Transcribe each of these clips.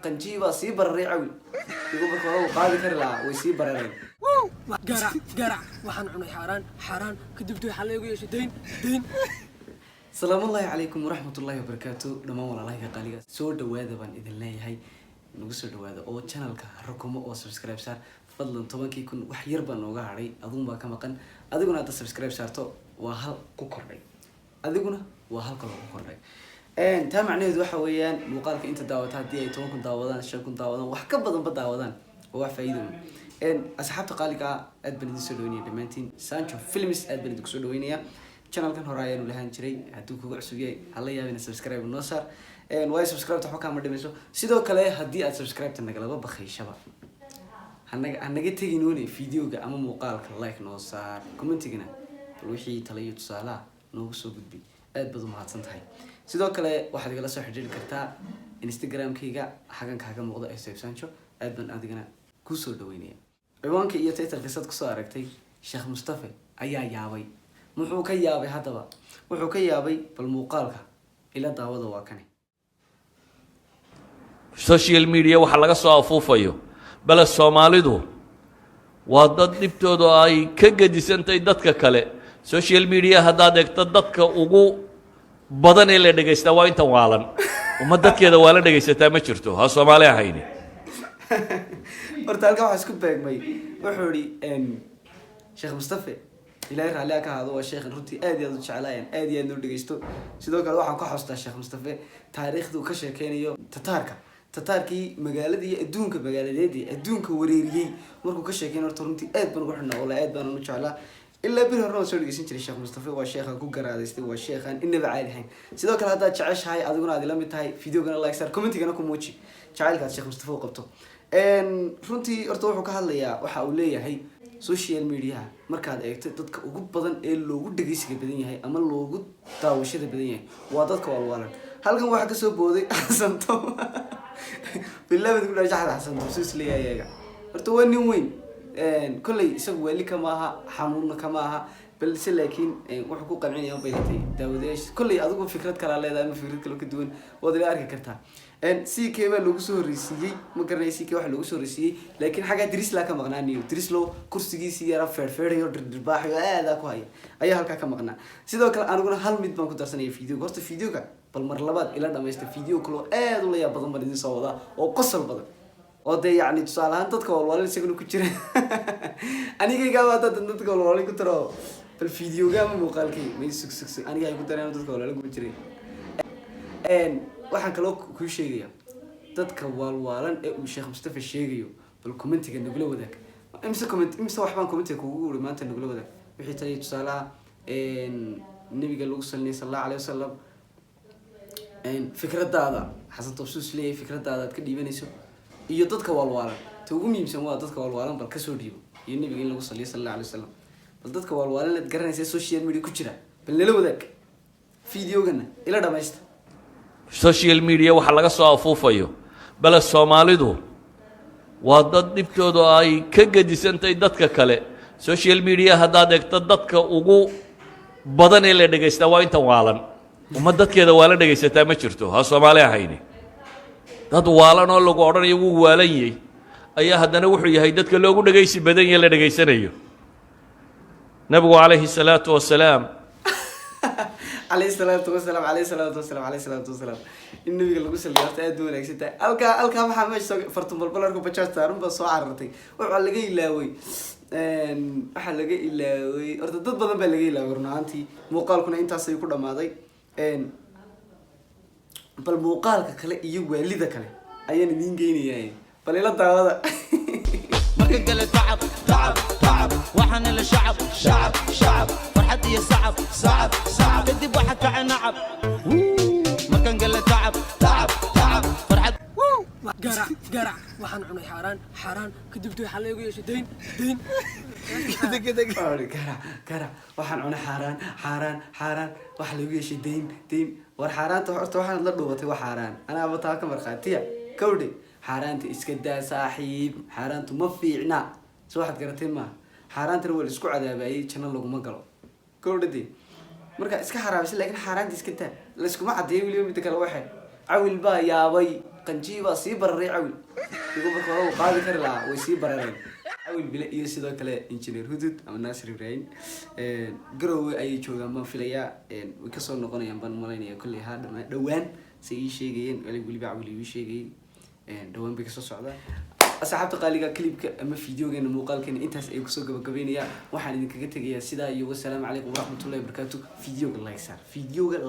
qanjiiba sii bararay cawi igu marka hore qaadi kari lahaa way sii barareen قرع waxaan cunay xaraan kadibtu waxa lagu yeeshay deyn salaamu alaykum waraxmatullaahi wabarakaatu dhamaan walaalahayga qaaliga soo dhawaada baan idin leeyahay nagu soo dhawaada oo channelka rukumo oo subscribe saar fadlan 10 kun wax yar baan nooga haray aduun baa ka maqan adiguna aad subscribe saarto waa hal ku kordhay adiguna waa hal kale ku kordhay taa macnaheedu waxa weeyaan muuqaalka inta daawata hadii ay 10 kun daawadaan 5 kun daawadaan wax ka badan ba daawadaan waa faa'iido asxaabta qaaliga aad baan idin soo dhaweynaya dhamaantiin Sancho Films aad baan idin soo dhaweynaya channelkan hore ayaan u lahaan jiray haddii kugu cusub yahay hala yaabina subscribe noo saar way subscribe ta xogaa ma dhimayso sidoo kale haddii aad subscribe ta nagalaba bakhaysaba hanaga teginoone videoga ama muuqaalka like noo saar commentigana bal wixii talayo tusaalaha noogu soo gudbi aad baad u mahadsan tahay sidoo kale waxaad igala soo xiriiri kartaa Instagram-kayga xagan kaaga muuqda ee Sancho aad baan adigana ku soo dhaweynaya ciwaanka iyo title-ka sad ku soo aragtay Sheekh Mustafa ayaa yaabay muxuu ka yaabay hadaba wuxuu ka yaabay bal muuqaalka ila daawada waa kane social media waxa laga soo afuufayo bal Soomaalidu waa dad dibtooda ay ka gadisantay dadka kale social media hadaad eegto dadka ugu badan ee la dhageysta waa inta waalan uma dadkeeda waa la dhageysataa ma jirto ha Soomaali ahayni horta halka waxa isku beegmay wuxuu yiri Sheekh Mustafa ilaahay raali ka hado waa sheekh runtii aad iyo aad u jecelaayeen aad iyo aad u dhageysto sidoo kale waxaan ka xustaa Sheekh Mustafa taariikhdu ka sheekeynayo tatarkii magaalada iyo adduunka wareeriyay markuu ka sheekeynayo horta runtii aad baan ugu xidhnaa oo aad baan u jeclaa ilaa bir horena soo dhageysan jiray Sheekh Mustafa waa sheekha ku garaadaystay waa sheekhan inaba caadi ahayn sidoo kale hadda jeceshahay adiguna aad la mid tahay videogana like sar commentigana ku muuji jacaylka Sheekh Mustafa uu qabto runtii horta wuxuu ka hadlayaa waxa uu leeyahay social media markaad eegto dadka ugu badan ee loogu dhageysiga badan yahay ama loogu daawashada badan yahay waa dadka walwalan halkan waxa ka soo booday Xasanto billahi ku dhajaxda Xasanto sis leeyahay horta waa nin weyn kulay isagu wali kama aha xanuun kama aha balse laakiin wuxuu ku qancinayaa baylatay daawadayash kulay adigu fikrad kala leedahay ama fikrad kale ka duwan wada la arki kartaa CK baa lagu soo horeysiyay ma garanay CK waxa lagu soo horeysiyay laakiin xaga Drisla ka maqnaaniyo Drislo kursigiisa yara feerfeerayo dirbaaxyo aad ku haya ayaa halka ka maqnaa sidoo kale aniguna hal mid baan ku darsanay video horta videoga bal mar labaad ila dhameystay video kale aad u leeyahay badan baan idin soo wada oo qosol badan oo de yaani tusaalahan dadka walwalay isaguna ku jira aniga waa dadka walwalay ku taro bal videoga ma muuqaalkii may success aniga ay ku dareen dadka walwalay ku jiray waxaan kaloo ku sheegaya dadka walwalan ee uu Sheekh Mustafa sheegayo bal commentiga nagula wadaag imsa waxbaan commentiga kugu wuri maanta nagula wadaag wixii tahay tusaalaha nabiga lagu sallallahu alayhi wasallam fikradaada Xasan Tobsus leeyahay fikradaada aad ka dhiibanayso iyo dadka walwalan ta ugu muhiimsan waa dadka walwalan bal ka soo dhiibo iyo nabiga in lagu sallallahu alayhi wasallam bal dadka walwalan la garanaysa social media ku jira bal nala wadaag videogana ila dhamaysta social media waxa laga soo afuufayo bal Soomaalidu waa dad dibtooda ay ka gadisantay dadka kale social media hadaad eegto dadka ugu badan ee la dhageysta waa inta waalan uma dadkeeda waa la dhageysataa ma jirto ha Soomaali ahayni dad waalan oo lagu oranayo wuu waalan yahay ayaa haddana wuxuu yahay dadka loogu dhageysi badan yahay la dhageysanayo nabigu calayhi salaatu wasalaam عليه الصلاة والسلام النبي اللي قصة اللي أرتأد دون أكسيتا ألقى محمد فرتم بالبلر كوبتشار تارم بس عررتي وعلقي إلاوي حلقي إلاوي أرتدد بدن بلقي إلاوي رنانتي موقال كنا أنت أصير كل ما ضي بالموقال كله يجوا اللي ذا كله أيان مين جيني يعني فليلا تعال ما قال تعب وحنا للشعب شعب فرحت يا صعب بدي بواحد نعب ما كان قال تعب فرحت قرع waxaan cunay xaraan kadibtu waxa lagu yeeshay deyn كده كرع waxaan cunay xaraan waxa lagu yeeshay deyn war xaraanta horta waxaan la dhubatay wax xaraan ana abtaa ka marqaatiya kawdhi xaraanta iska daa saaxiib xaraantu ma fiicna soo waxaad garatay ma xaraanta wal isku cadaabayay channel lagu ma galo kawdhi marka iska xaraabisay laakiin xaraanta iska taa la isku ma cadeeyo waliba mid kale waxa cawil baa yaabay qanjii baa sii bararay cawil igu marka hore uu qaadi kari lahaa way sii barareen cawil bile iyo sidoo kale engineer hudud ama Nasir Ibrahim garowe ayay joogaan baan filayaa way kasoo noqonayaan baan malaynaya kulli ha dhawaan say ii sheegayeen waliba cawil ii sheegay dhawaan bay kasoo socdaan asxaabta qaaliga clipka ama videogeena muuqaalkeena intaas ay kusoo gabagabeynayaan waxaan idinkaga tegayaa sidaa iyo wassalaamu calaykum waraxmatullahi wabarakaatu videoga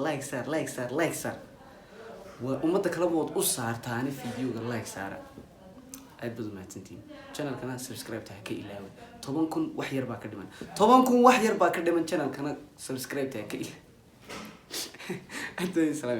like saar waa ummadda kala bood u saartaani videoga like saara aad baad u mahadsantihiin channelkana subscribe tahay ka ilaawe 10,000 wax yar baa ka dhiman 10,000 wax yar baa ka dhiman channelkana subscribe tahay ka ilaawe. Aad salaam